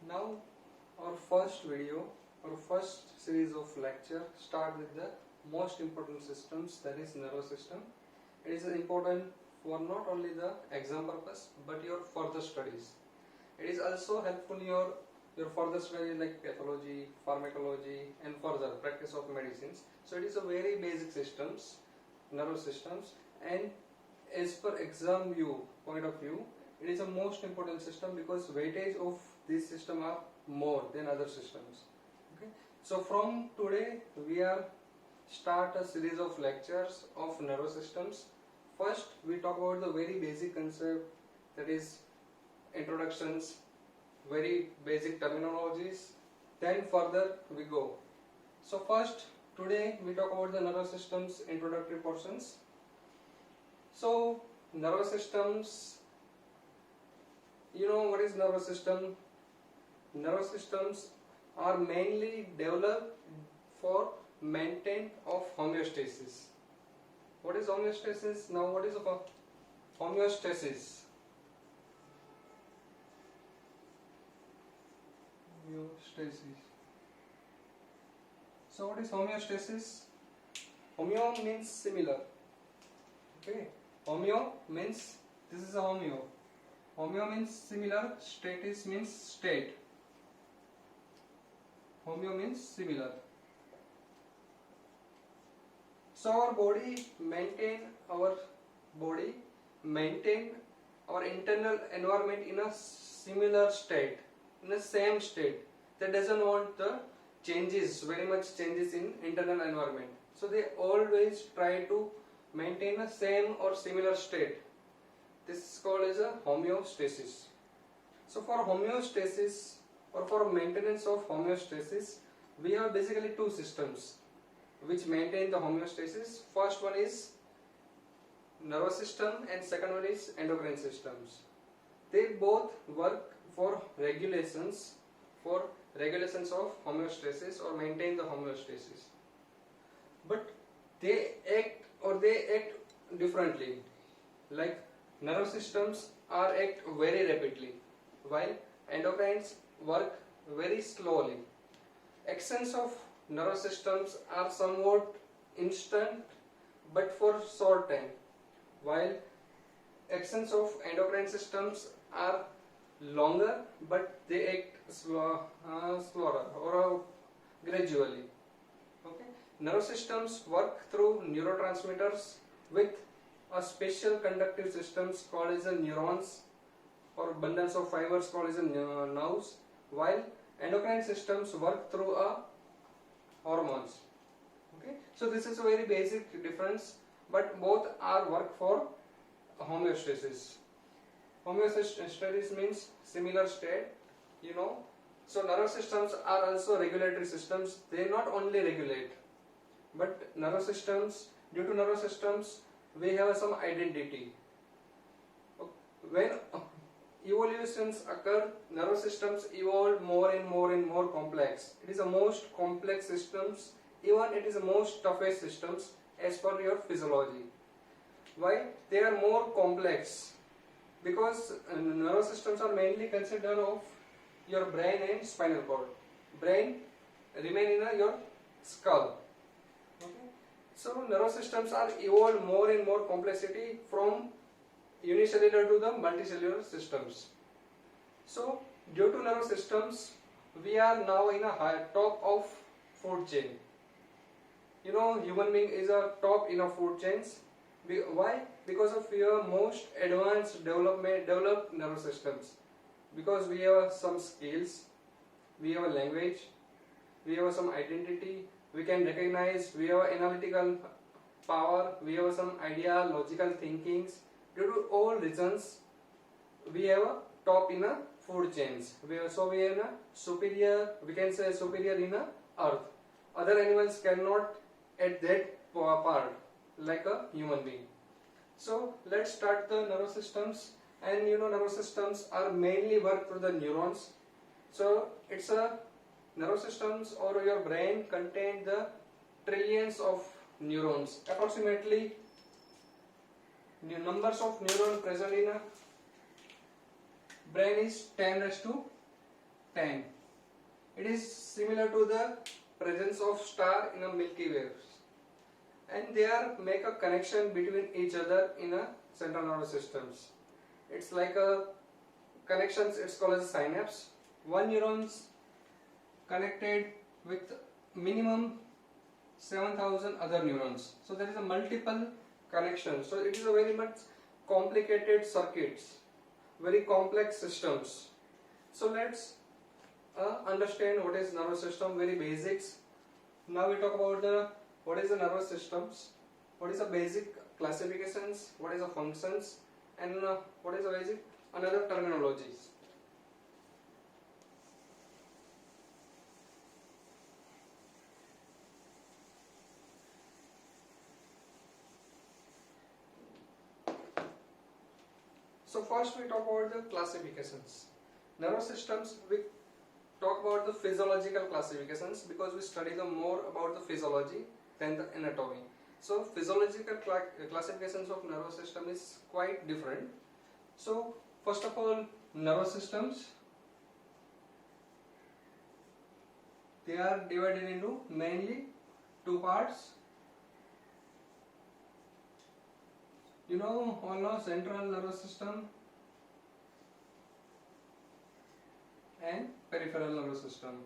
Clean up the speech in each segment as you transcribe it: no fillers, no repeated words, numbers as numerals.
Now our first video or first series of lecture start with the most important systems, that is nervous system. It is important for not only the exam purpose but your further studies. It is also helpful in your further studies like pathology, pharmacology and further practice of medicines. So it is a very basic systems, nervous systems, and as per exam point of view, it is the most important system because weightage of this system are more than other systems. Okay, so from today we are start a series of lectures of nervous systems. First we talk about the very basic concept, that is introductions, very basic terminologies, then further we go. So first today we talk about the nervous systems introductory portions. So nervous systems, you know what is nervous system? Nervous systems are mainly developed for maintenance of homeostasis. What is homeostasis? Now what is homeostasis? Homeostasis. So what is homeostasis? Homeo means similar. Okay. Homeo means, this is a homeo. Homeo means similar, stasis means state. Homeo means similar. So our body maintain our internal environment in a similar state, in the same state. That doesn't want the changes, very much changes in internal environment. So they always try to maintain the same or similar state. This is called as a homeostasis. So for homeostasis or for maintenance of homeostasis, we have basically two systems which maintain the homeostasis. First one is nervous system and second one is endocrine systems. They both work for regulations of homeostasis or maintain the homeostasis. But they act differently. Like nervous systems are act very rapidly, while endocrines work very slowly. Actions of nervous systems are somewhat instant but for short time, while actions of endocrine systems are longer but they act slower or gradually. Okay. Nervous systems work through neurotransmitters with a special conductive systems called as neurons or bundles of fibers called as nerves, while endocrine systems work through hormones. Okay, so this is a very basic difference, but both are work for homeostasis. Homeostasis means similar state, you know. So nervous systems are also regulatory systems. They not only regulate, but nervous systems, due to nervous systems we have some identity. When evolutions occur, nervous systems evolve more and more complex. It is the most complex systems, even it is the most toughest systems as per your physiology. Why? They are more complex because nervous systems are mainly considered of your brain and spinal cord. Brain remain in your skull. Okay? So nervous systems are evolved more and more complexity from unicellular to the multicellular systems. So due to nervous systems, we are now in a top of food chain. You know, human being is a top in a food chains. Why? Because of your most advanced developed nervous systems. Because we have some skills, we have a language, we have some identity, we can recognize, we have analytical power, we have some idea, logical thinkings. Due to all reasons, we have a top in a food chains. We are in a superior, we can say superior in a earth. Other animals cannot at that part like a human being. So let's start the nervous systems. And you know, nervous systems are mainly work through the neurons. So it's a nervous systems or your brain contain the trillions of neurons. Approximately the numbers of neurons present in a brain is 10 raised to 10. It is similar to the presence of star in a Milky Way, and they are make a connection between each other in a central nervous systems. It's like a connections. It's called as a synapse. One neurons connected with minimum 7,000 other neurons. So there is a multiple connection. So it is a very much complicated circuits, very complex systems. So let's understand what is nervous system, very basics. Now we talk about the what is the nervous systems, what is the basic classifications, what is the functions, and what is the basic another terminologies. So first we talk about the classifications. Nervous systems, we talk about the physiological classifications because we study the more about the physiology than the anatomy. So physiological classifications of nervous system is quite different. So first of all, nervous systems, they are divided into mainly two parts. You know, all know central nervous system and peripheral nervous system.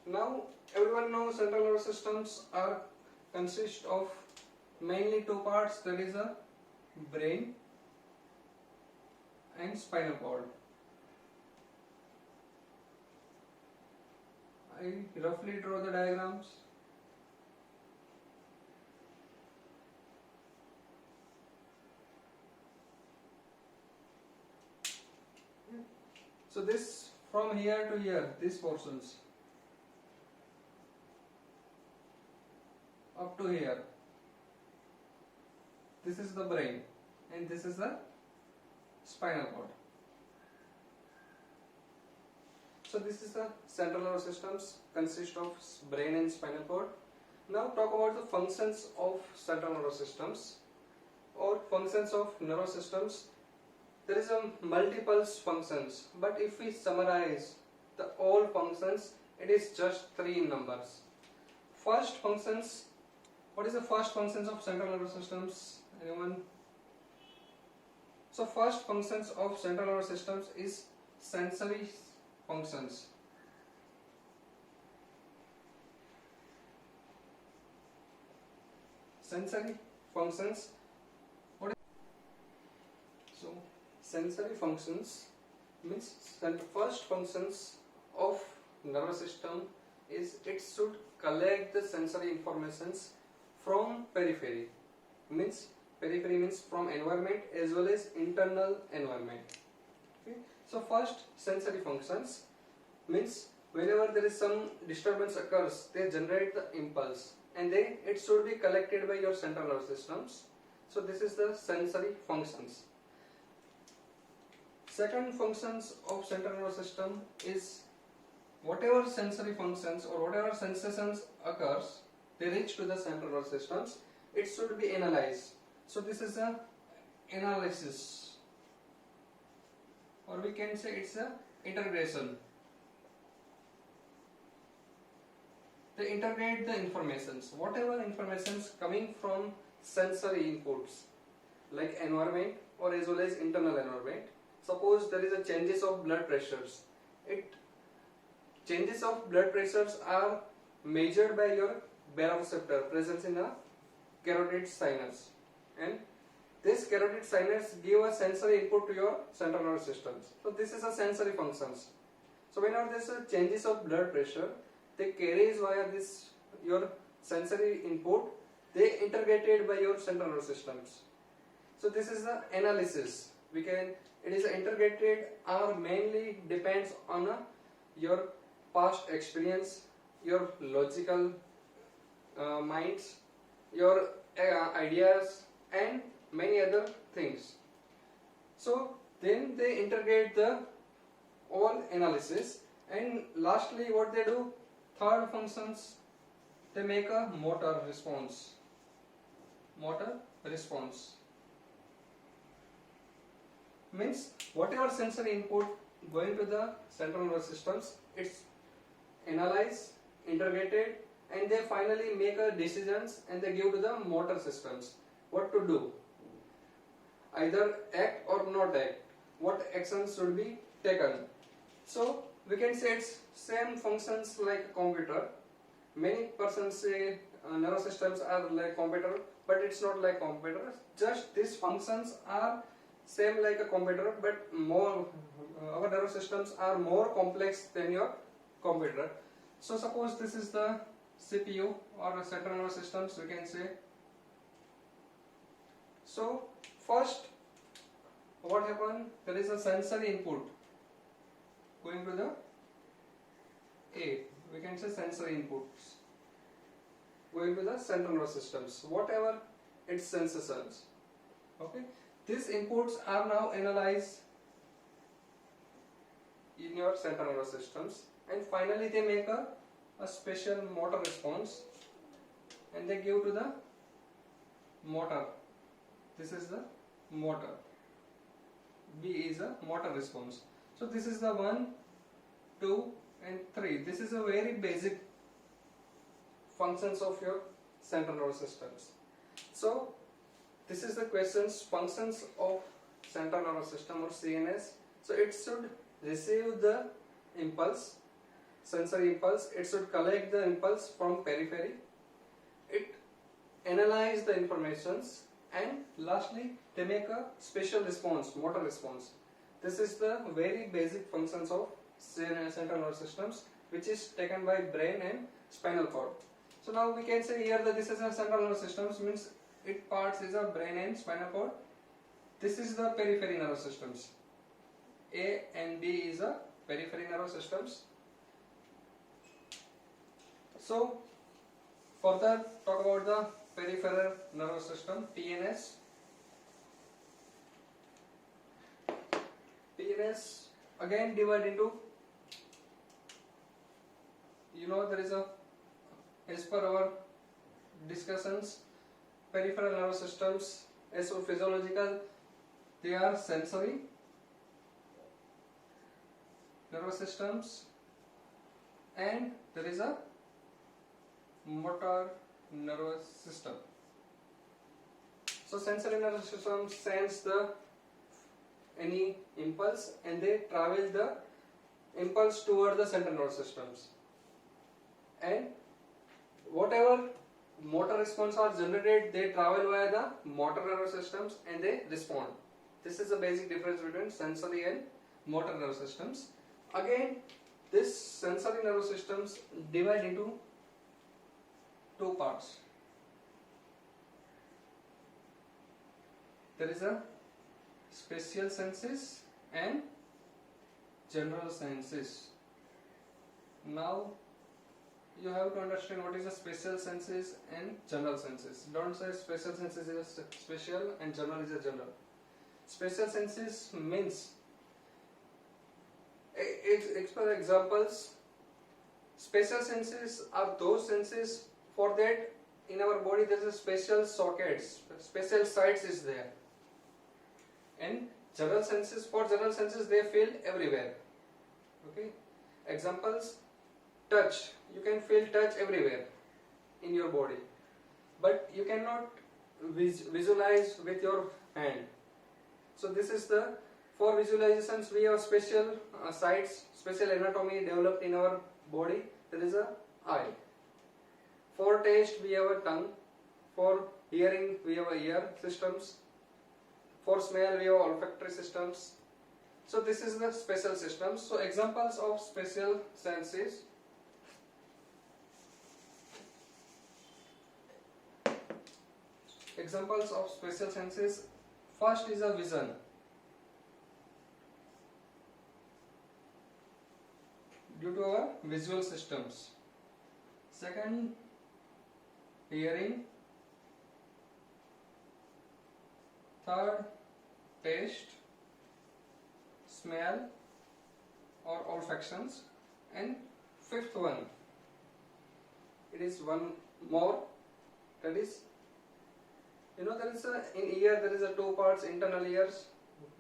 Now everyone knows central nervous systems are consist of mainly two parts. There is a brain and spinal cord. I roughly draw the diagrams. So this from here to here, these portions up to here, this is the brain and this is the spinal cord. So this is the central nervous systems consist of brain and spinal cord. Now talk about the functions of central nervous systems or functions of nervous systems. There is a multiple functions, but if we summarize the all functions, it is just 3 in numbers. First functions, what is the first functions of central nervous systems? Anyone? So first functions of central nervous systems is sensory functions. Sensory functions. What is so sensory functions means first functions of nervous system is it should collect the sensory informations from periphery. Means periphery means from environment as well as internal environment. Okay. So first sensory functions means whenever there is some disturbance occurs, they generate the impulse and then it should be collected by your central nervous systems. So this is the sensory functions. Second functions of central nervous system is whatever sensory functions or whatever sensations occurs, they reach to the central nervous systems, it should be analyzed. So this is a analysis, or we can say it's a integration. They integrate the informations, whatever informations coming from sensory inputs like environment or as well as internal environment. Suppose there is a changes of blood pressures. Changes of blood pressures are measured by your baroreceptor presence in a carotid sinus, and this carotid sinus give a sensory input to your central nervous systems. So this is a sensory functions. So whenever there is a changes of blood pressure, they carries via this your sensory input, they integrated by your central nervous systems. So this is the analysis. It is integrated or mainly depends on your past experience, your logical minds, your ideas and many other things. So then they integrate the all analysis, and lastly what they do, third functions, they make a motor response. means whatever sensory input going to the central nervous systems, it's analyzed, integrated, and they finally make a decisions and they give to the motor systems what to do, either act or not act, what actions should be taken. So we can say it's same functions like a computer. Many persons say nervous systems are like computer, but it's not like computer. Just these functions are same like a computer, but more our nervous systems are more complex than your computer. So suppose this is the CPU or central nervous systems, we can say. So first what happened, there is a sensory input going to the A, we can say sensory inputs going to the central nervous systems, whatever its sensations. Okay, these inputs are now analyzed in your central nervous systems, and finally they make a special motor response and they give to the motor. This is the motor. B is a motor response. So this is the 1, 2 and 3. This is a very basic functions of your central nervous systems. So this is the questions, functions of central nervous system or CNS. So it should receive the impulse, sensory impulse. It should collect the impulse from periphery. It analyze the informations, and lastly they make a special response, motor response. This is the very basic functions of central nervous systems, which is taken by brain and spinal cord. So now we can say here that this is a central nervous systems, means it parts is a brain and spinal cord. This is the periphery nervous systems. A and B is a periphery nervous systems. So further talk about the peripheral nervous system, PNS. PNS again divide into, there is a, as per our discussions, peripheral nervous systems as for physiological, they are sensory nervous systems, and there is a motor nervous system. So sensory nervous system sends the any impulse and they travel the impulse toward the central nervous systems, and whatever motor response are generated, they travel via the motor nervous systems and they respond. This is the basic difference between sensory and motor nervous systems. Again, this sensory nervous systems divide into two parts. There is a spatial senses and general senses. Now you have to understand what is the spatial senses and general senses. Don't say spatial senses is a spatial and general is a general. Spatial senses means, for examples, spatial senses are those senses, for that in our body there is a special sockets, special sites is there. And general senses, for general senses they feel everywhere. Okay, examples, touch, you can feel touch everywhere in your body, but you cannot visualize with your hand. So this is the, for visualizations we have special sites, special anatomy developed in our body. There is a eye. For taste we have a tongue. For hearing we have a ear systems. For smell we have olfactory systems. So this is the spatial systems. So examples of spatial senses. Examples of spatial senses. First is a vision. Due to our visual systems. Second, hearing. Third, taste, smell or olfactions, and fifth one, it is one more, that is, there is a, in ear there is a two parts, internal ears,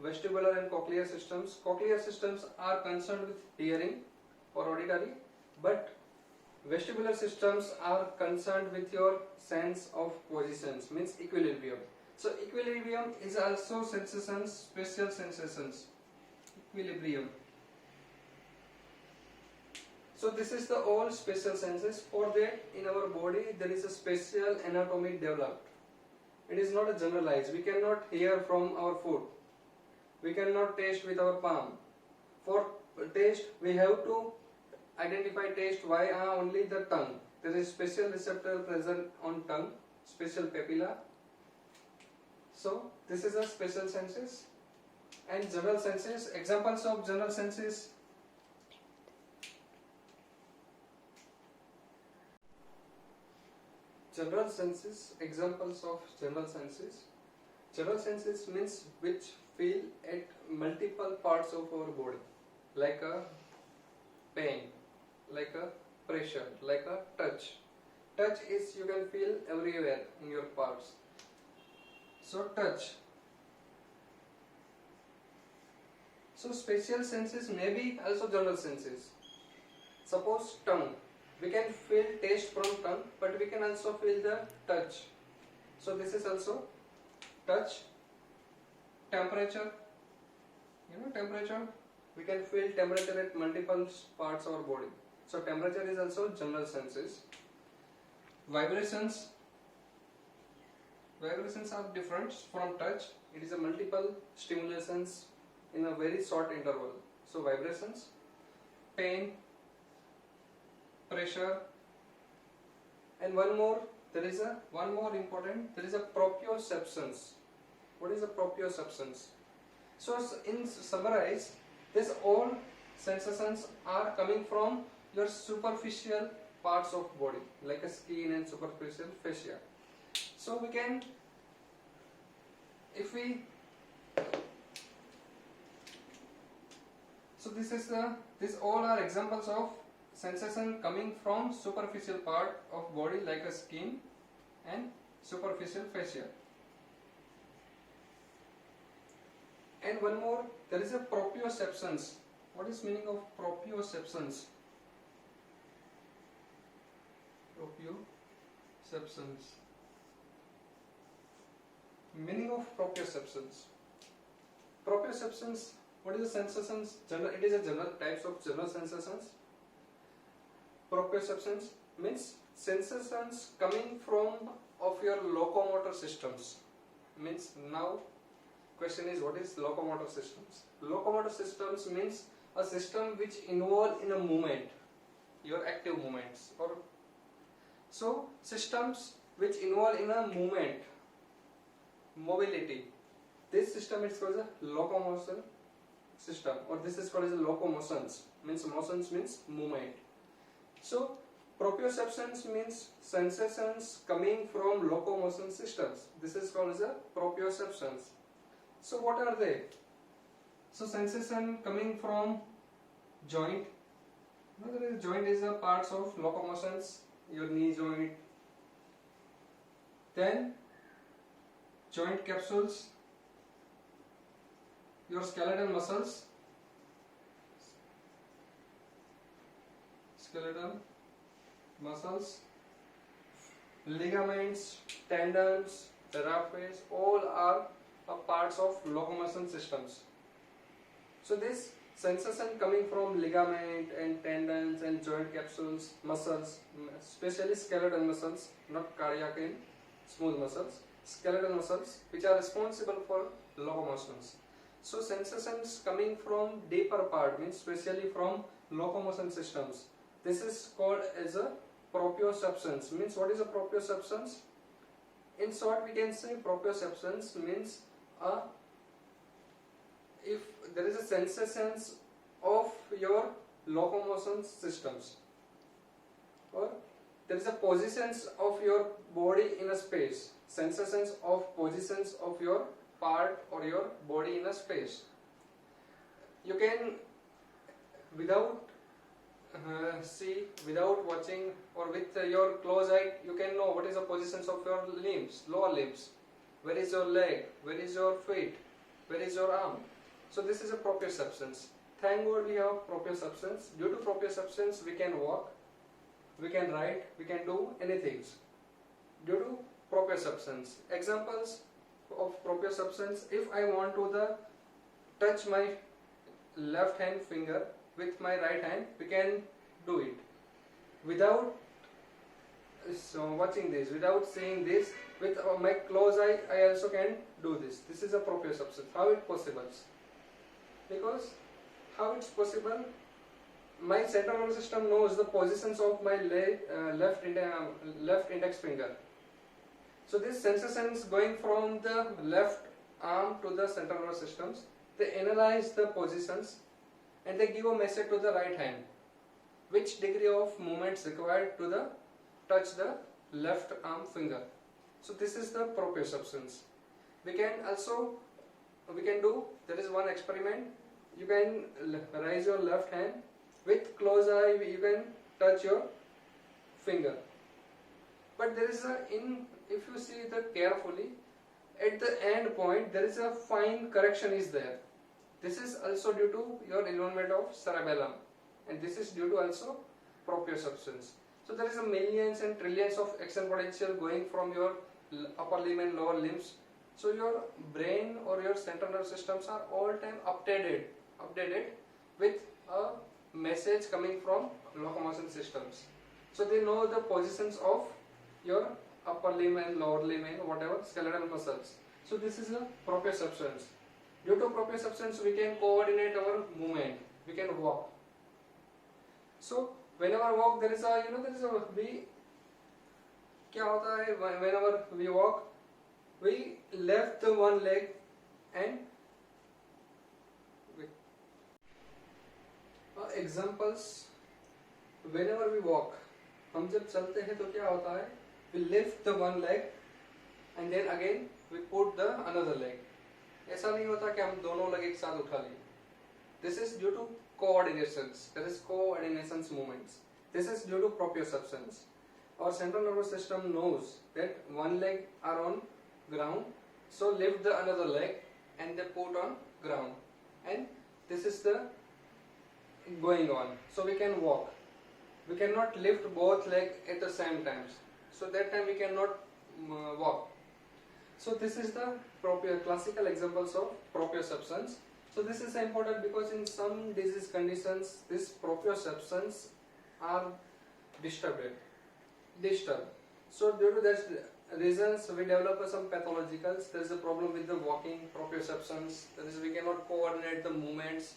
vestibular and cochlear systems. Cochlear systems are concerned with hearing or auditory, but vestibular systems are concerned with your sense of positions, means equilibrium. So equilibrium is also sensations, spatial sensations. Equilibrium. So this is the all spatial senses. For that, in our body there is a special anatomy developed. It is not a generalized. We cannot hear from our foot. We cannot taste with our palm. For taste, we have to identify taste via only the tongue. There is special receptor present on tongue, special papilla. So this is a special senses. And general senses. Examples of general senses. General senses. Examples of general senses. General senses means which feel at multiple parts of our body, like a pain, like a pressure, like a touch. Touch is you can feel everywhere in your parts. So touch. So spatial senses may be also general senses. Suppose tongue. We can feel taste from tongue, but we can also feel the touch. So this is also touch. Temperature. You know temperature? We can feel temperature at multiple parts of our body. So temperature is also general senses. Vibrations. Vibrations are different from touch. It is a multiple stimulations in a very short interval. So vibrations, pain, pressure, and one more important, there is a proprioceptions. What is a proprioceptions? So in summarize, this all sensations are coming from your superficial parts of body, like a skin and superficial fascia. So we can, if we, so this all are examples of sensation coming from superficial part of body, like a skin and superficial fascia. And one more, there is a proprioceptions. What is meaning of proprioceptions? Proprioceptions. Meaning of proprioceptions. Proprioceptions. What is the sensations? It is a general types of general sensations. Proprioceptions means sensations coming from of your locomotor systems. Means now question is, what is locomotor systems? Locomotor systems means a system which involve in a movement, your active movements, or so systems which involve in a movement, mobility. This system is called a locomotion system, or this is called as locomotions. Means motions means movement. So proprioceptions means sensations coming from locomotion systems. This is called as a proprioceptions. So what are they? So sensation coming from joint. Joint is a parts of locomotions, your knee joint. Then joint capsules, your skeletal muscles, ligaments, tendons, raphes, all are parts of locomotion systems. So this sensation coming from ligament and tendons and joint capsules, muscles, especially skeletal muscles, not cardiac and smooth muscles, skeletal muscles, which are responsible for locomotions. So sensations coming from deeper part, means especially from locomotion systems. This is called as a proprioceptions. Means what is a proprioceptions? In short, we can say proprioceptions means if there is a sensations of your locomotion systems, or there is a positions of your body in a space, sensations of positions of your part or your body in a space. You can without without watching, or with your close eye, you can know what is the positions of your limbs, lower limbs. Where is your leg? Where is your feet? where is your arm? So this is a proprioceptions. Thank God we have proprioceptions. Due to proprioceptions we can walk, we can write, we can do anything due to proprioceptions. Examples of proprioceptions: if I want to touch my left hand finger with my right hand, we can do it without watching this, without seeing this. With my closed eye, I also can do this. This is a proprioception. How it possible? Because how it's possible? My central nervous system knows the positions of my left index finger. So these sensations going from the left arm to the central nervous systems, they analyze the positions and they give a message to the right hand, which degree of movements required to touch the left arm finger. So this is the proprioceptions. We can do, there is one experiment. You can raise your left hand, with closed eye you can touch your finger. But there is if you see that carefully, at the end point there is a fine correction is there. This is also due to your involvement of cerebellum, and this is due to also proprioceptions. So there is a millions and trillions of action potential going from your upper limb and lower limbs. So your brain or your central nervous systems are all time updated with a message coming from locomotion systems. So they know the positions of your upper limb and lower limb and whatever skeletal muscles. So this is a proprioceptions. Due to proprioceptions we can coordinate our movement. We can walk. So whenever walk, there is a क्या होता है, whenever we walk, we left the one leg and examples. Whenever we walk, हम जब चलते हैं तो क्या होता है, we lift the one leg and then again we put the another leg. ऐसा नहीं होता कि हम दोनों leg एक साथ उठा लिए. This is due to coordinations. There is coordinations movements. This is due to proprioceptions. Our central nervous system knows that one leg are on ground, so lift the another leg and they put on ground, and this is the going on. So we can walk. We cannot lift both legs at the same time. So that time we cannot walk. So this is the classical examples of proprioceptions. So this is important because in some disease conditions, these proprioceptions are disturbed. So due to that reasons, we develop some pathologicals. There is a problem with the walking proprioceptions. That is, we cannot coordinate the movements.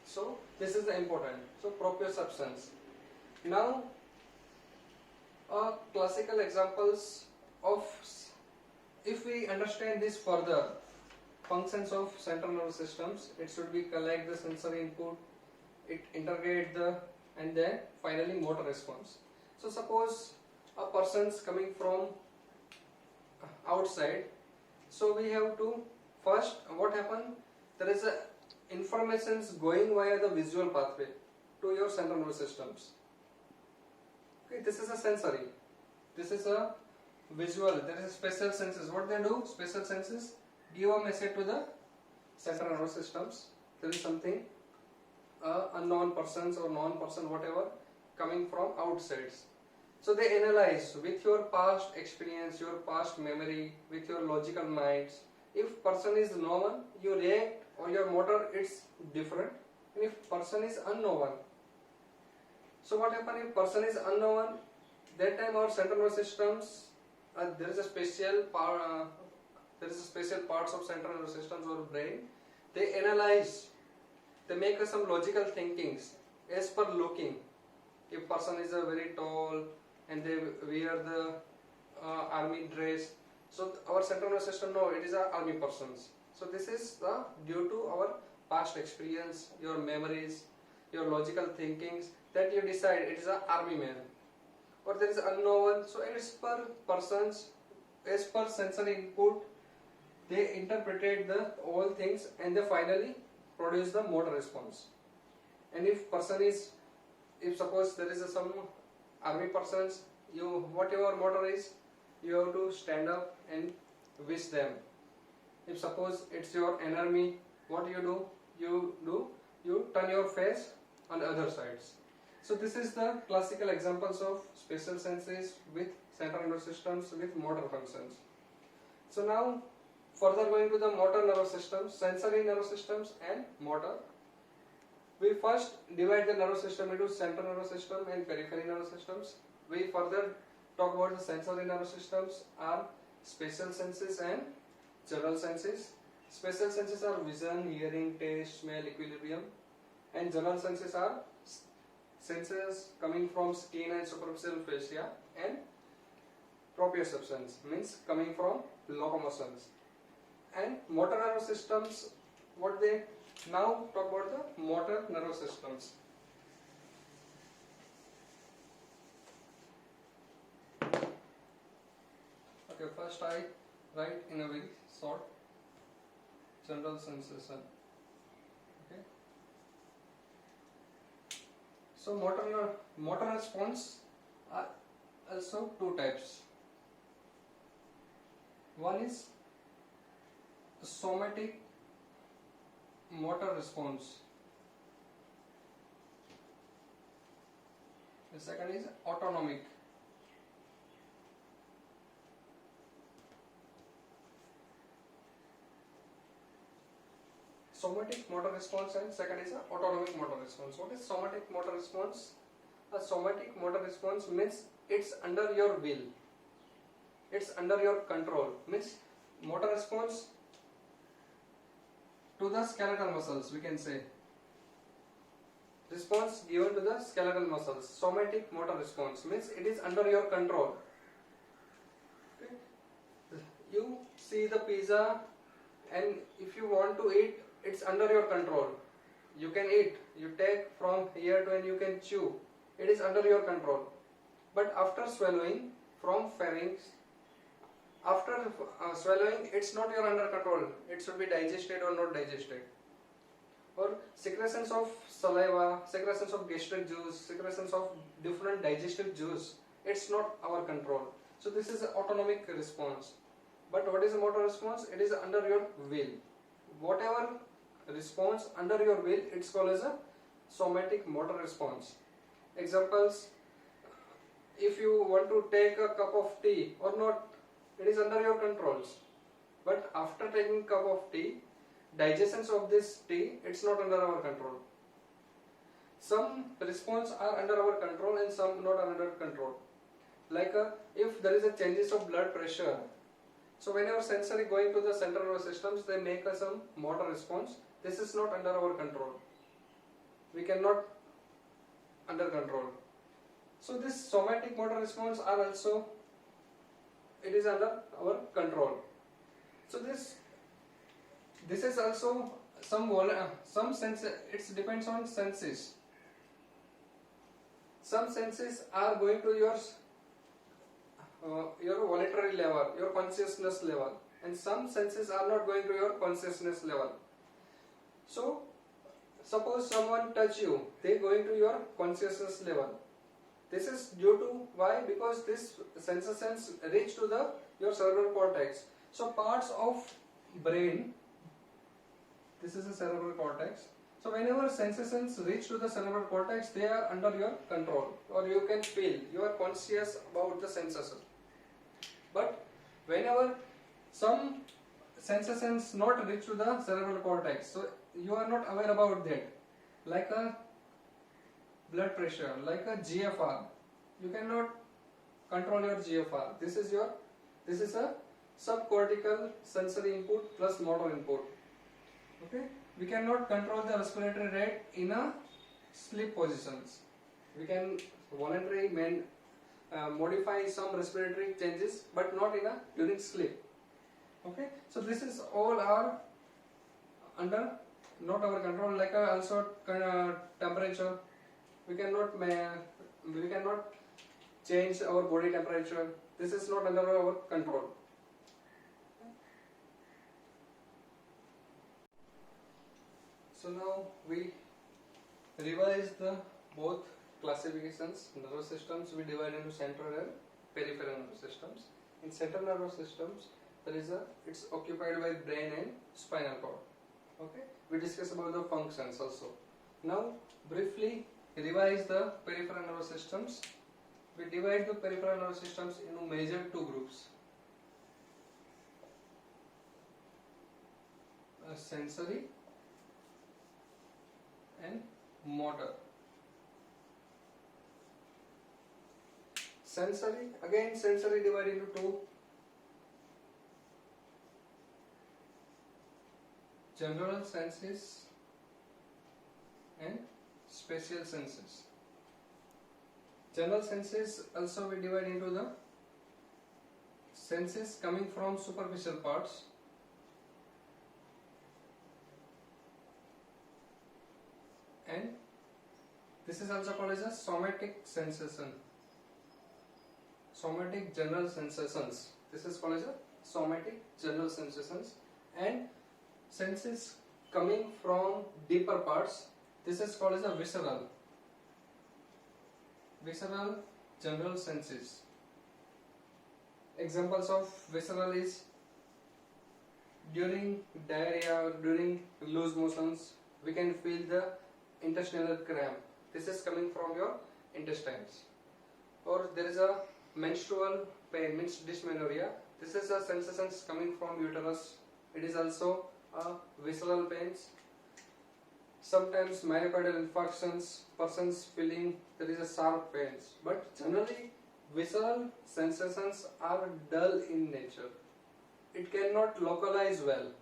So this is important. So proprioceptions. Now, classical examples of, if we understand this further, functions of central nervous systems, it should be collect the sensory input, it integrate and then finally motor response. So suppose a person's coming from outside, so we have to first, what happened, there is a informations going via the visual pathway to your central nervous systems. Okay, this is a sensory, this is a visual, there is a special senses. What they do, special senses give a message to the central nervous systems. There is something unknown persons or non-person, whatever, coming from outsides. So they analyze with your past experience, your past memory, with your logical minds. If person is known, you react, or your motor it's different. And if person is unknown, so what happens if person is unknown? That time our central nervous systems, there is a special power. There is a special parts of central nervous systems or brain. They analyze. They make some logical thinkings as per looking. If person is very tall and they wear the army dress, so our central nervous system know it is a army persons. So this is due to our past experience, your memories, your logical thinkings, that you decide it is a army man. Or there is unknown. So it's per persons, as per sensory input, they interpreted the all things and they finally produce the motor response. And if person is, if suppose there is some army persons, you whatever motor is, you have to stand up and wish them. If suppose it's your enemy, what do? You turn your face on the other sides. So this is the classical examples of spatial senses with central nervous systems with motor functions. So now further going to the motor nervous systems, sensory nervous systems and motor. We first divide the nervous system into central nervous system and peripheral nervous systems. We further talk about the sensory nervous systems are spatial senses and general senses. Spatial senses are vision, hearing, taste, smell, equilibrium, and general senses are senses coming from skin and superficial fascia, and proprioceptions means coming from locomotions. And motor nervous systems, what they now talk about the motor nervous systems. Okay, first I write in a very short general sensation. Okay. So motor response are also two types. One is somatic motor response. The second is autonomic. Somatic motor response and second is autonomic motor response. What is somatic motor response? A somatic motor response means it's under your will. It's under your control. Means motor response to the skeletal muscles, we can say. Response given to the skeletal muscles. Somatic motor response means it is under your control. Okay. You see the pizza and if you want to eat, it's under your control. You can eat. You take from here to and you can chew. It is under your control. But after swallowing from pharynx, after swallowing, it's not your under control. It should be digested or not digested. Or secretions of saliva, secretions of gastric juice, secretions of different digestive juice. It's not our control. So this is an autonomic response. But what is a motor response? It is under your will. Whatever response under your will, it's called as a somatic motor response. Examples: if you want to take a cup of tea or not, it is under your controls. But after taking cup of tea, digestions of this tea, it's not under our control. Some response are under our control and some not under control. Like if there is a changes of blood pressure, so whenever sensory going to the central nervous systems, they make some motor response. This is not under our control. We cannot under control. So this somatic motor response are also, it is under our control. So this is also some sense. It depends on senses. Some senses are going to your voluntary level, your consciousness level, and some senses are not going to your consciousness level. So suppose someone touch you, they going to your consciousness level. This is due to why? Because this sensations reach to your cerebral cortex. So parts of brain, this is the cerebral cortex. So whenever sensations reach to the cerebral cortex, they are under your control, or you can feel, you are conscious about the sensation. But whenever some sensations not reach to the cerebral cortex, so you are not aware about that, like a blood pressure, like a GFR, you cannot control your GFR. This is a subcortical sensory input plus motor input. Okay, we cannot control the respiratory rate in a sleep positions. We can voluntarily modify some respiratory changes, but not during sleep. Okay, so this is all are under not our control. Like also temperature, we cannot change our body temperature. This is not under our control. So now we revise the both classifications. Nervous systems we divide into central and peripheral nervous systems. In central nervous systems, it's occupied by brain and spinal cord. Okay, we discussed about the functions also. Now briefly revise the peripheral nervous systems. We divide the peripheral nervous systems into major two groups: sensory and motor. Sensory divided into two: general senses and spatial senses. General senses also we divide into the senses coming from superficial parts and this is also called as a somatic sensation. Somatic general sensations. This is called as a somatic general sensations. And senses coming from deeper parts, this is called as a visceral general senses. Examples of visceral is during diarrhea or during loose motions we can feel the intestinal cramp. This is coming from your intestines. Or there is a menstrual pain, means dysmenorrhea. This is a sensations coming from uterus. It is also a visceral pains. Sometimes myocardial infarctions, persons feeling there is a sharp pains. But generally visceral sensations are dull in nature. It cannot localize well.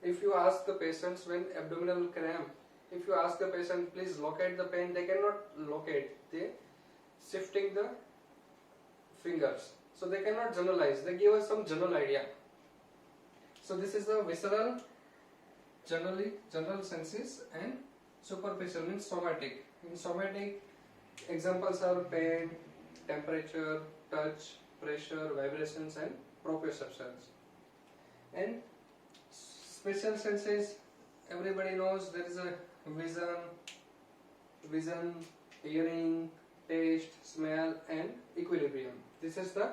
If you ask the patients when abdominal cramp, if you ask the patient please locate the pain, they cannot locate. They shifting the fingers. So they cannot generalize. They give us some general idea. So this is the visceral, general senses, and superficial means somatic. In somatic, examples are pain, temperature, touch, pressure, vibrations, and proprioceptions. And spatial senses, everybody knows there is a vision, hearing, taste, smell, and equilibrium. This is the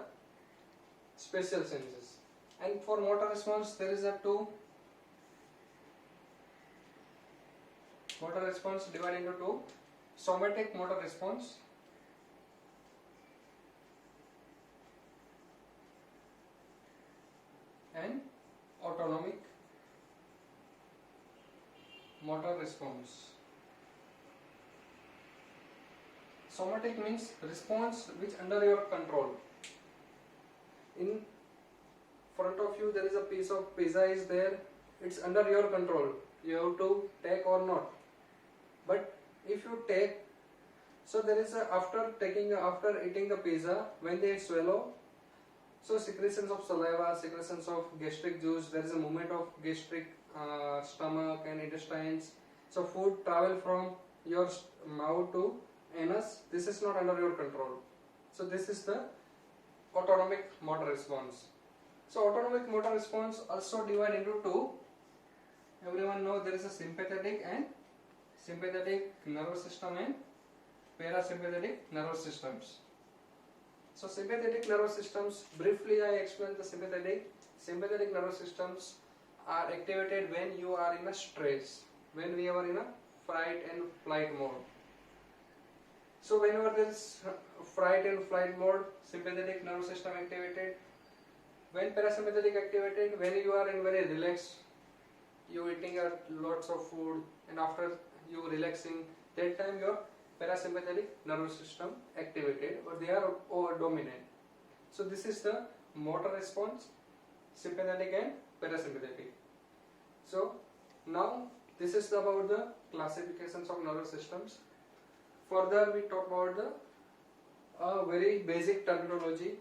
spatial senses. And for motor response, there is a two. Motor response divided into two: somatic motor response and autonomic motor response. Somatic means response which under your control. In front of you there is a piece of pizza is there, it's under your control. You have to take or not. But if you take, so there is a after eating the pizza, when they swallow, so secretions of saliva, secretions of gastric juice, there is a movement of gastric stomach and intestines. So food travel from your mouth to anus. This is not under your control. So this is the autonomic motor response. So autonomic motor response also divide into two. Everyone know there is a sympathetic nervous system and parasympathetic nervous systems. So sympathetic nervous systems, briefly I explained the sympathetic. Sympathetic nervous systems are activated when you are in a stress, when we are in a fight and flight mode. So whenever there is fight and flight mode, sympathetic nervous system activated. When parasympathetic activated, when you are in very relaxed, you eating lots of food and after you relaxing, that time your parasympathetic nervous system activated or they are over dominant. So this is the motor response, sympathetic and parasympathetic. So now this is about the classifications of nervous systems. Further we talk about the very basic terminology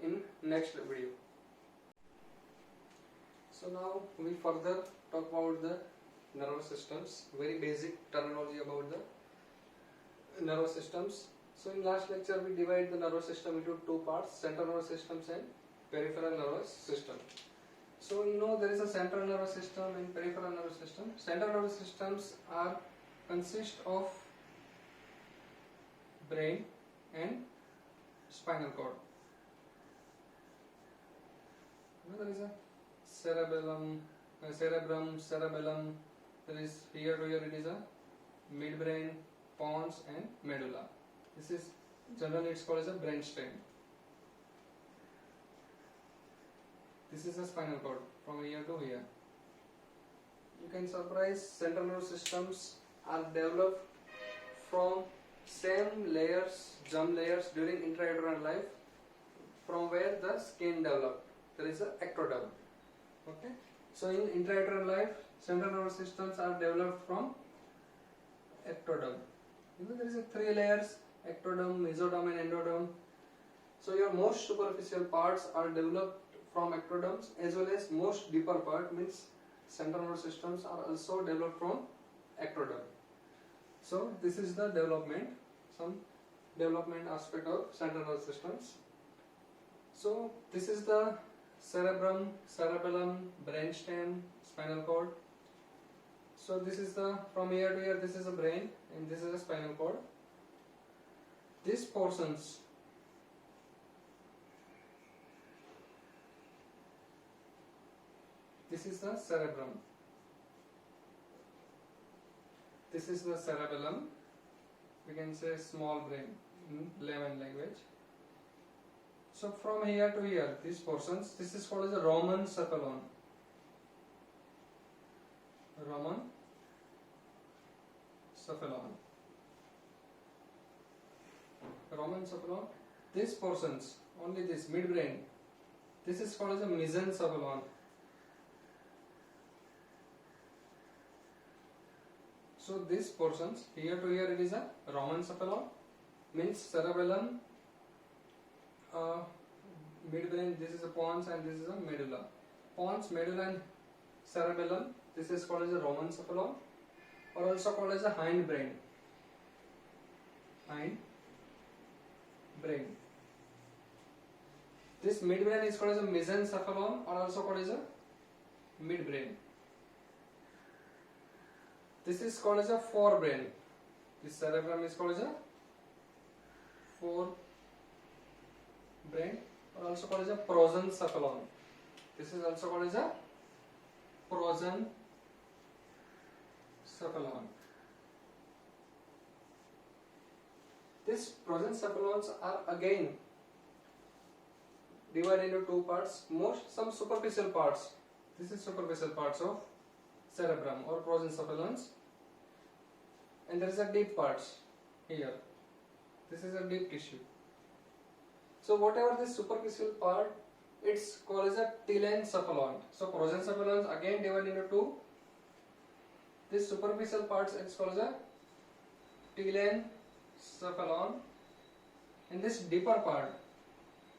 in next video. So now we further talk about the nervous systems, very basic terminology about the nervous systems. So in last lecture we divide the nervous system into two parts: central nervous systems and peripheral nervous system. So you know there is a central nervous system and peripheral nervous system. Central nervous systems consist of brain and spinal cord. There is a cerebellum, cerebrum, cerebellum. There is here to here it is a midbrain, pons, and medulla. This is generally it's called as a brainstem. This is a spinal cord from here to here. You can surprise central nervous systems are developed from same layers, germ layers during intrauterine life, from where the skin developed. There is a ectoderm. Okay. So in intrauterine life, central nervous systems are developed from ectoderm. There is a 3 layers: ectoderm, mesoderm, and endoderm. So your most superficial parts are developed from ectoderms, as well as most deeper part means central nervous systems are also developed from ectoderm. So this is the development, some development aspect of central nervous systems. So this is the cerebrum, cerebellum, brainstem, spinal cord. So this is the, from here to here, this is a brain and this is a spinal cord. These portions, this is the cerebrum, this is the cerebellum, we can say small brain in layman language. So from here to here, these portions, this is called as a Roman cephalon. Roman cephalon. Roman cephalon. These portions, only this midbrain, this is called as a mesencephalon. So these portions, here to here it is a Roman cephalon, means cerebellum, midbrain, this is a pons and this is a medulla. Pons, medulla and cerebellum, this is called as a Roman cephalon, or also called as a hindbrain. Hindbrain. This midbrain is called as a mesencephalon, or also called as a midbrain. This is called as a forebrain. This cerebrum is called as a forebrain, or also called as a prosencephalon. This is also called as a prosencephalon. These prosencephalons are again divided into 2 parts. Some superficial parts. This is superficial parts of cerebrum or prosencephalons, and there is a deep parts here. This is a deep tissue. So whatever this superficial part, it's called as a telencephalon. So prosencephalons again divided into 2. This superficial parts, it's called as a telencephalon, and this deeper part,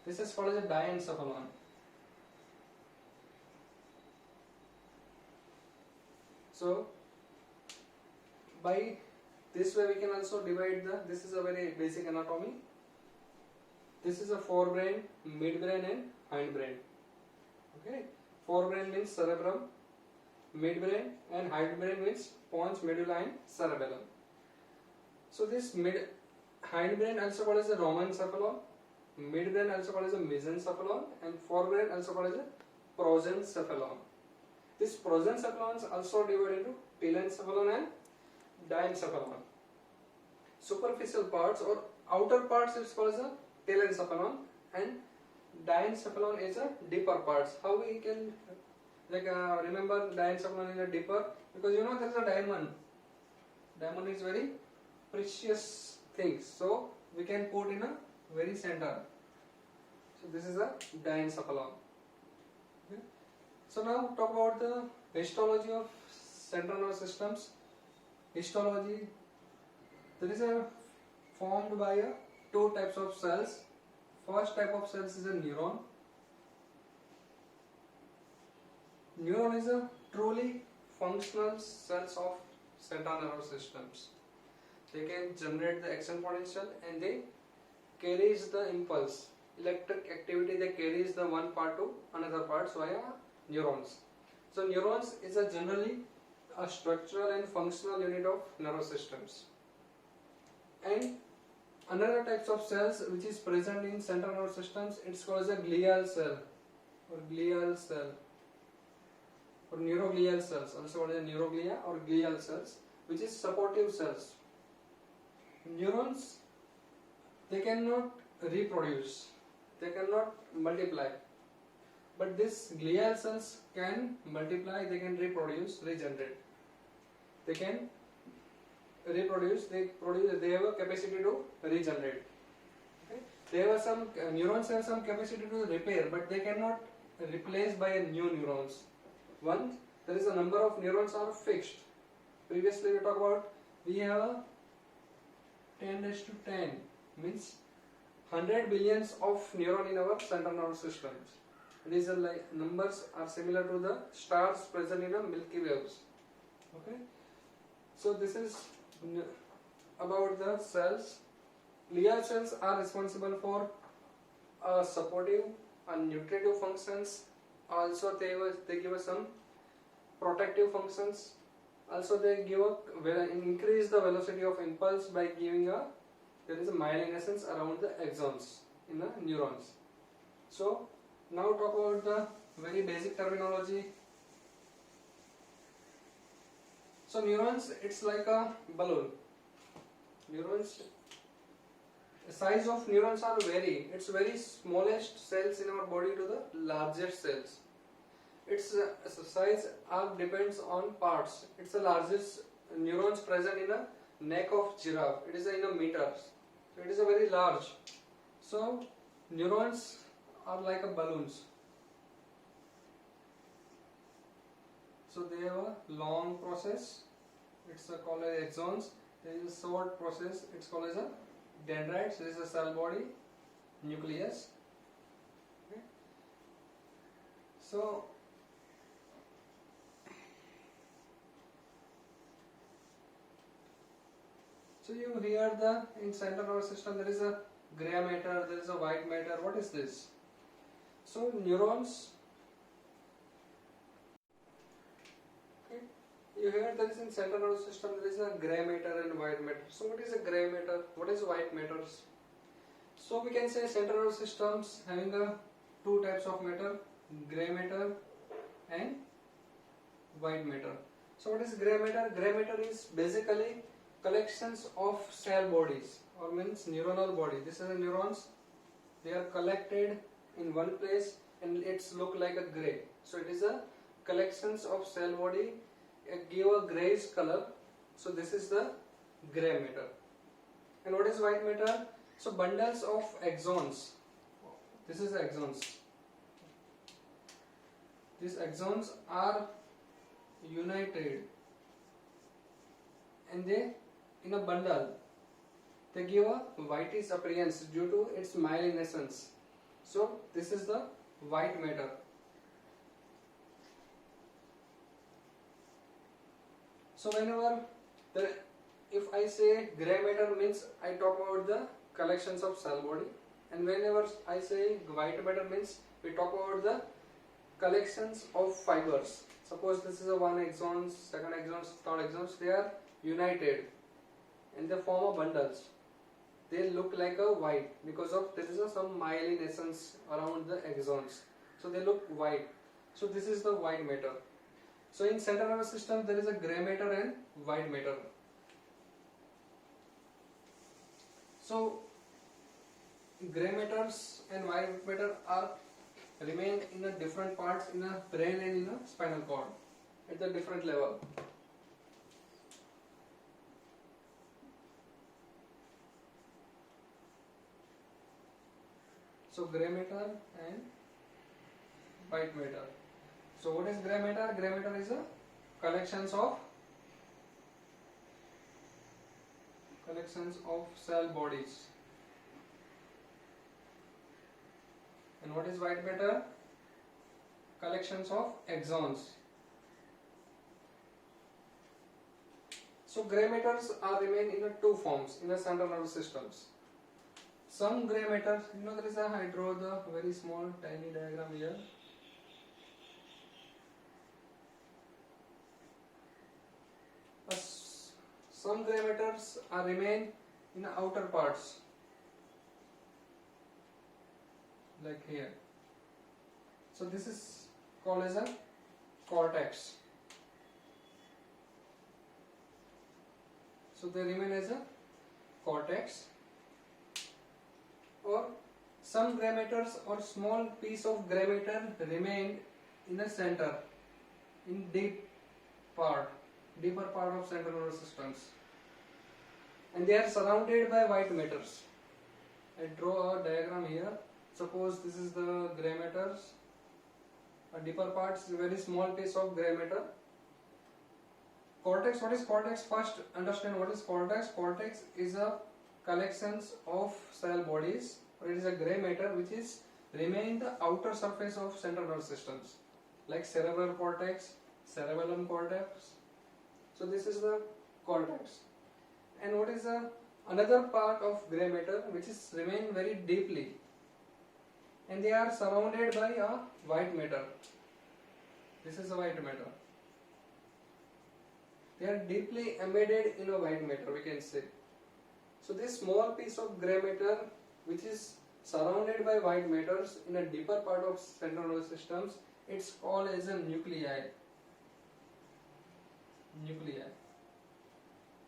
this is called as a diencephalon. So by this way we can also divide this is a very basic anatomy. This is a forebrain, midbrain and hindbrain. Okay, forebrain means cerebrum, midbrain, and hindbrain means pons, medulla and cerebellum. So this hindbrain also called as a Roman cephalon, midbrain also called as a mesencephalon, and forebrain also called as a prosencephalon. These prosencephalons also divided into telencephalon and diencephalon. Superficial parts or outer parts is called as a telencephalon, and diencephalon is a deeper parts. How we can remember diencephalon is a deeper? Because you know there is a diamond. Diamond is very precious thing, so we can put in a very center. So this is a diencephalon. Okay. So now talk about the histology of central nervous systems. Histology, there is a formed by 2 types of cells. First type of cells is a neuron. Neuron is a truly functional cells of central nervous systems. They can generate the action potential and they carries the impulse, electric activity. They carries the one part to another part via neurons. So neurons is a generally a structural and functional unit of nervous systems. And another types of cells which is present in central nervous systems, it's called as a glial cell. or glial cell or neuroglial cells, also called as neuroglia or glial cells, which is supportive cells. Neurons, they cannot reproduce, they cannot multiply, but these glial cells can multiply, they can reproduce, regenerate. They can reproduce, they have a capacity to regenerate. Okay? They have some neurons have some capacity to repair, but they cannot replace by a new neurons. Once there is a number of neurons are fixed. Previously we talked about we have a 10 raised to 10 means 100 billions of neuron in our central nervous systems. These are like numbers are similar to the stars present in a Milky Waves. Okay, so this is about the cells. Glial cells are responsible for supportive and nutritive functions. Also, they give us some protective functions. Also, they increase the velocity of impulse by giving there is a myelinescence around the axons in the neurons. So now talk about the very basic terminology. So neurons, it's like a balloon. Neurons, the size of neurons are vary. It's very smallest cells in our body to the largest cells. Its size depends on parts. It's the largest neurons present in a neck of giraffe. It is in a meters. So it is a very large. So neurons are like a balloons. So they have a long process. It's called as axons. There is a short process. It's called as a dendrites. There is a cell body, nucleus. Okay. So you hear in central nervous system there is a gray matter, there is a white matter. What is this? So neurons. Okay. You hear there is in central nervous system there is a gray matter and white matter. So what is a gray matter? What is white matters? So we can say central nervous systems having two types of matter, gray matter and white matter. So what is gray matter? Gray matter is basically collections of cell bodies or means neuronal body. This is the neurons. They are collected in one place and it's look like a gray. So it is a collections of cell body give a grayish color. So this is the gray matter. And what is white matter? So bundles of axons. This is the axons. These axons are united and they in a bundle they give a whitish appearance due to its myelinescence. So this is the white matter. So whenever if I say gray matter means I talk about the collections of cell body, and whenever I say white matter means we talk about the collections of fibers. Suppose this is a one axon, second axon, third axons, they are united and they form a bundles. They look like a white because of there is some myelinescence around the axons. So they look white. So this is the white matter. So in central nervous system there is a gray matter and white matter. So gray matters and white matter remain in a different parts in a brain and in a spinal cord at the different level. So gray matter and white matter. So what is gray matter? Gray matter is a collections of cell bodies. And what is white matter? Collections of axons. So gray matters remain in two forms in the central nervous systems. Some gray matter, there is I draw the very small tiny diagram here. Some gray matters remain in the outer parts, like here. So this is called as a cortex. So they remain as a cortex. Or some gray matters or small piece of gray matter remain in the center, in deeper part of central nervous systems, and they are surrounded by white matters. I draw a diagram here. Suppose this is the gray matters. A deeper part is a very small piece of gray matter. Cortex. What is cortex? First, understand what is cortex. Cortex is a collections of cell bodies, or it is a gray matter which is remain the outer surface of central nervous systems, like cerebral cortex, cerebellum cortex. So this is the cortex. And what is the another part of gray matter which is remain very deeply, and they are surrounded by a white matter. This is a white matter. They are deeply embedded in a white matter, we can say. So this small piece of gray matter which is surrounded by white matters in a deeper part of central nervous systems, it's called as a nuclei. Nuclei.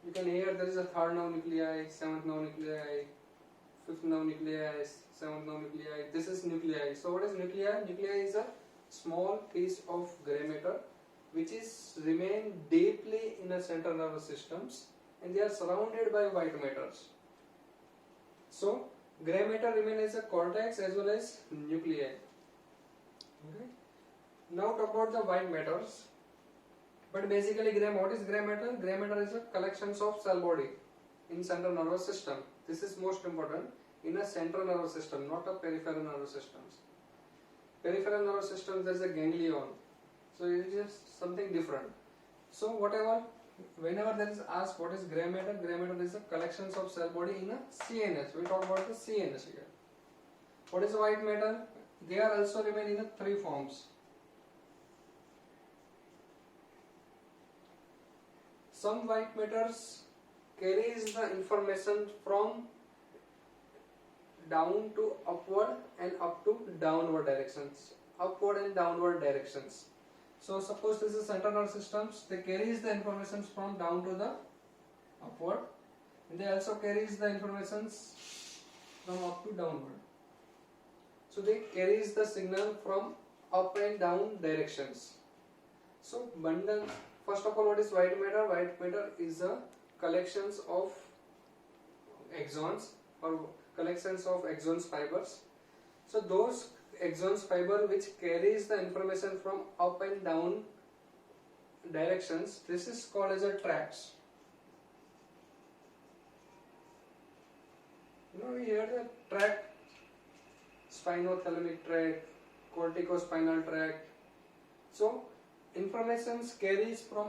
You can hear there is a third nerve nuclei, seventh nerve nuclei, fifth nerve nuclei, seventh nerve nuclei. This is nuclei. So what is nuclei? Nuclei is a small piece of gray matter which is remain deeply in the central nervous systems, and they are surrounded by white matters. So gray matter remain as a cortex as well as nuclei. Okay. Now talk about the white matters. But basically, what is gray matter? Gray matter is a collections of cell body in central nervous system. This is most important in a central nervous system, not a peripheral nervous systems. Peripheral nervous system, there is a ganglion. So it is just something different. So whenever there is asked what is gray matter is a collections of cell body in a CNS. We talk about the CNS here. What is white matter? They are also remain in a three forms. Some white matters carries the information from down to upward and up to downward directions. Upward and downward directions. So suppose this is central nervous systems, they carries the information from down to the upward, and they also carries the information from up to downward. So they carries the signal from up and down directions. So bundle. First of all, what is white matter? White matter is a collections of axons or collections of axons fibers. So those axons fiber which carries the information from up and down directions, this is called as a tracts. We hear the tract, spinothalamic tract, corticospinal tract. So informations carries from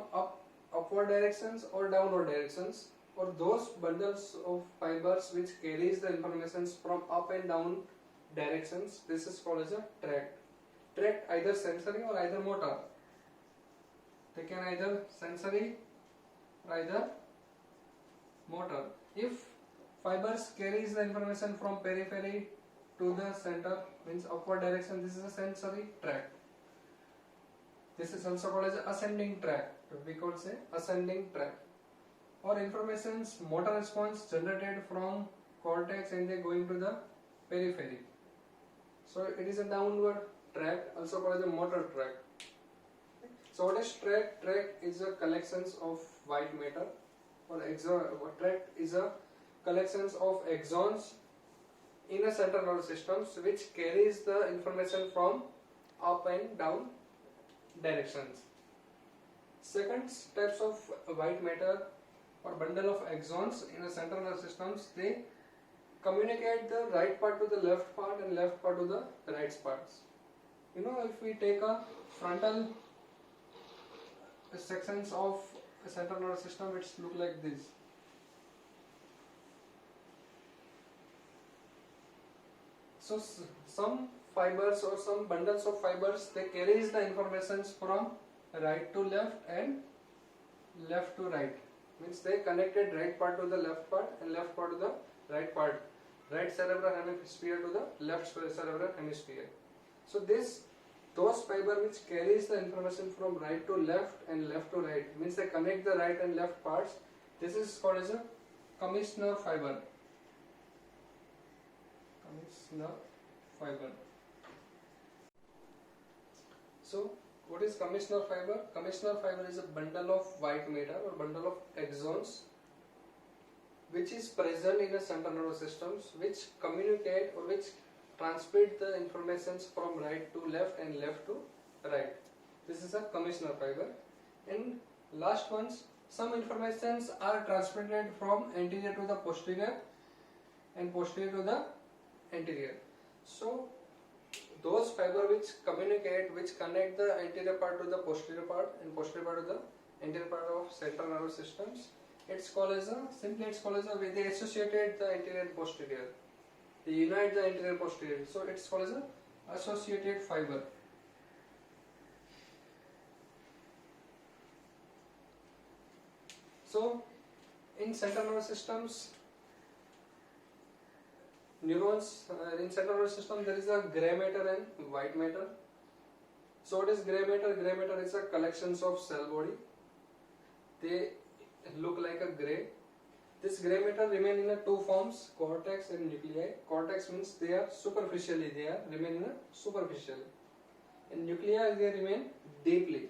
upward directions or downward directions, or those bundles of fibers which carries the informations from up and down directions, this is called as a tract. Tract either sensory or either motor. They can either sensory or either motor. If fibers carries the information from periphery to the center, means upward direction, this is a sensory tract. This is also called as ascending tract. We could say ascending tract. Or information's motor response generated from cortex and they going to the periphery. So it is a downward tract, also called as a motor tract. So what is tract? Tract is a collections of white matter, or tract is a collections of axons in a central nervous systems which carries the information from up and down directions. Second steps of white matter or bundle of axons in a central nervous systems, they communicate the right part to the left part and left part to the right parts. If we take a frontal sections of a central nervous system, it's look like this. So some fibers or some bundles of fibers, they carries the information from right to left and left to right. Means they connected right part to the left part and left part to the right part. Right cerebral hemisphere to the left cerebral hemisphere. So this those fiber which carries the information from right to left and left to right, means they connect the right and left parts. This is called as a commissioner fiber. Commissioner fiber. So what is commissioner fiber? Commissioner fiber is a bundle of white matter or bundle of axons which is present in the central nervous systems, which communicate or which transmit the informations from right to left and left to right. This is a commissioner fiber. And last ones, some informations are transmitted from anterior to the posterior and posterior to the anterior. So those fiber which communicate, which connect the anterior part to the posterior part and posterior part to the anterior part of central nervous systems, it's called as a, simply it's called as a, they associated the anterior and posterior. They unite the anterior posterior. So it's called as a associated fiber. So in central nervous systems, neurons, in central nervous system there is a grey matter and white matter. So what is grey matter? Grey matter is a collections of cell body. They look like a grey. This grey matter remain in a two forms, cortex and nuclei. Cortex means they are superficially, remain in a superficial. And nuclei, they remain deeply.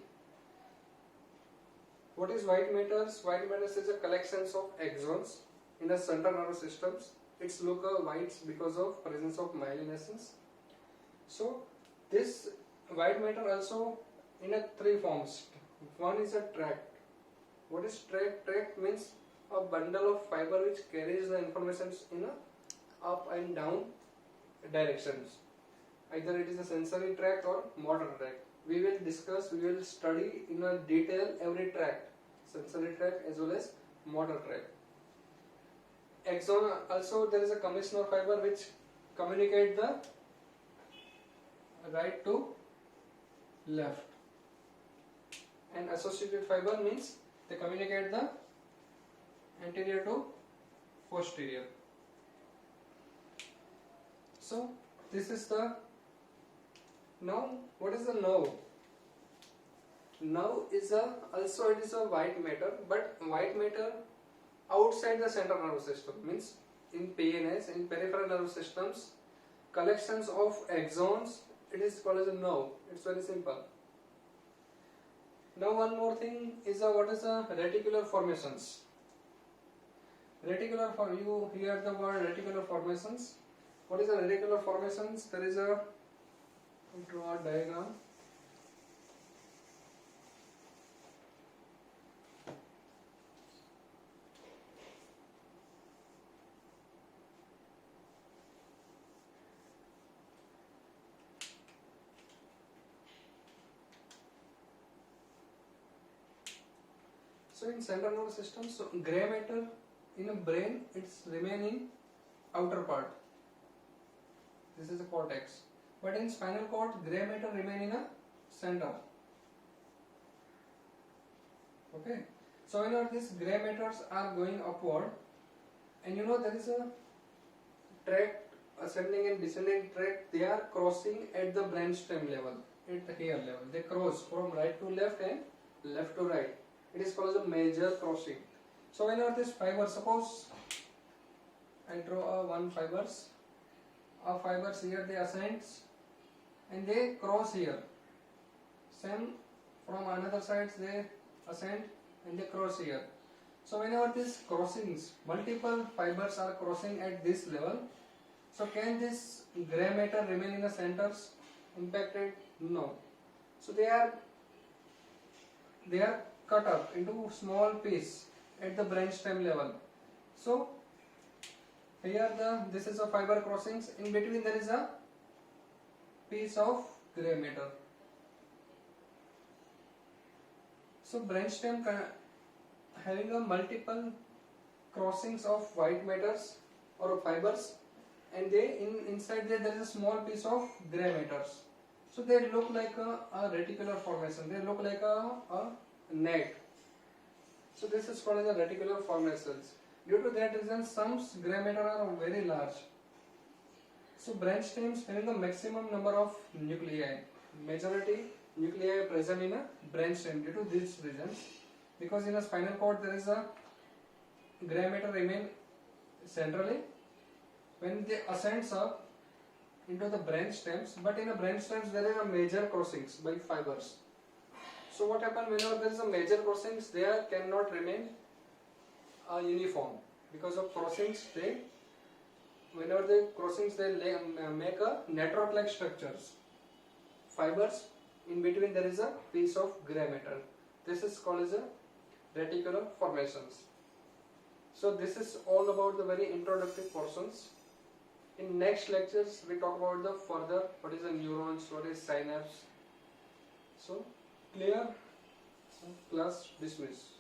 What is white matters? White matters is a collections of axons in the central nervous systems. Its look whites because of presence of myelinations. So this white matter also in a three forms. One is a tract. What is tract? Tract means a bundle of fiber which carries the information in a up and down directions. Either it is a sensory tract or motor tract. We will study in a detail every tract, sensory tract as well as motor tract. Axon, also there is a commissioner fiber which communicate the right to left, and associated fiber means they communicate the anterior to posterior. So this is the, now what is the nerve? Nerve is a, also it is a white matter, but white matter outside the central nervous system, means in PNS, in peripheral nervous systems, collections of axons, it is called as a nerve. It's very simple. Now one more thing is what is a reticular formations. Reticular, for you hear the word reticular formations. What is a reticular formations? There is a, draw a diagram. So in central nervous system, so grey matter in a brain, it's remaining outer part. This is the cortex. But in spinal cord, grey matter remain in a center. Okay. So whenever these grey matters are going upward, and you know there is a tract, ascending and descending tract, they are crossing at the brainstem level, at the hair level. They cross from right to left and left to right. It is called a major crossing. So whenever this fiber, suppose I draw one fibers, here they ascend and they cross here. Same from another side they ascend and they cross here. So whenever these crossings, multiple fibers are crossing at this level, so can this grey matter remain in the centers impacted? No. So they are cut up into small piece at the brainstem level. So here this is a fiber crossings, in between there is a piece of grey matter. So brainstem having a multiple crossings of white matters or fibers, and they inside there is a small piece of grey matters. So they look like a reticular formation. They look like a net. So this is called as a reticular formations. Due to that reason, some grey matter are very large. So brainstems having the maximum number of nuclei. majority nuclei are present in a brainstem due to these reasons. Because in a spinal cord there is a gray matter remain centrally when they ascends up into the brain stems, but in the brain stems there is a major crossings by fibers. So what happens whenever there is a major crossings, they cannot remain uniform because of crossings. Whenever the crossings make a network-like structures. Fibers in between there is a piece of gray matter. This is called as a reticular formations. So this is all about the very introductory portions. In next lectures we talk about the further what is a neurons, what is synapse. So clear? Class dismiss.